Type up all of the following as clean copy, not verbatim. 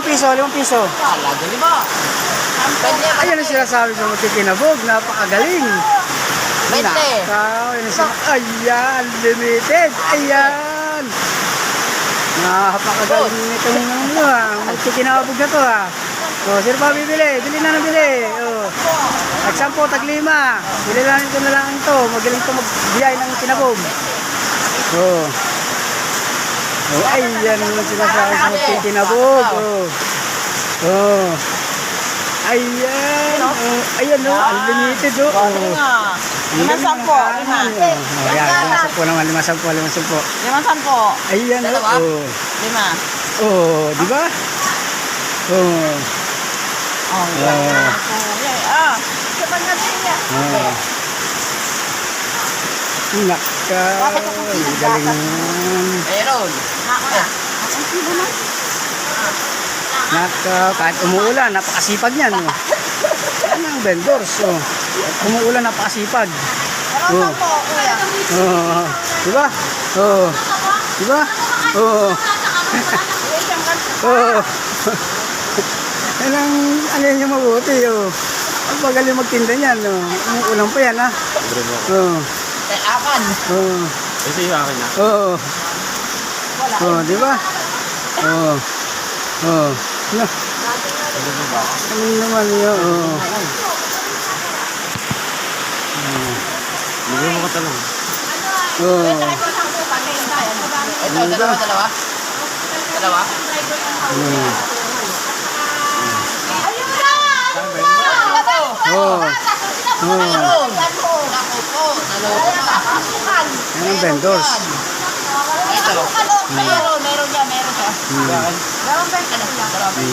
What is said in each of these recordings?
piso, 5 piso. Alaga lima. Ayan ang sinasabi ko magkikinabog. Napakagaling. 20. Nakaw. Ayan, limited. Ayan. Napakagaling nitong ano ha. Magkikinabog na to ha. O, sino pa bibili? Bili na ng bili. O. Tag-10, tag-5. Bili na nito na lang ito. Magaling ito magbiyay ng kinabog. O. O, ayan ang sinasabi sa magkikinabog. O. O. Ayan. O, ayan o. Unlimited o. O. 5. 5. 5. Ayan, 5 naman. 5, 5. 5. Ayan o. Dalawa? O. 5. O, di ba? O. Oh, Oh. Naka. Galing naman. Meron. Naka. Kahit umuulan, napakasipag yan. Oh. Yan ang vendors. Oh. Kahit umuulan, napakasipag. Oh. Oh. Diba? Oh. Diba? Oh. Oh. Yan ang ano yan yung mabuti. Oh. Ang magaling magtinda niyan. Oh. Umuulan pa yan ha. Oh. Akan. Oh. Ito yung akin na. Oh. Oh, di ba? Oh. Oh. No. Ano naman yun? Oh. Hindi mo makatanong. Oh. Ito, dalawa. Dalawa. Oh. Oh. Oh. Meron. Naku po. Naloko na. Yan ang vendors. Ito. Meron siya.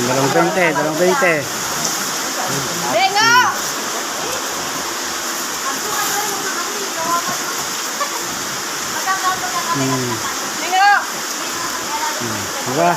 Dalawang 20, dalawang 20. Benga! Benga! Diba?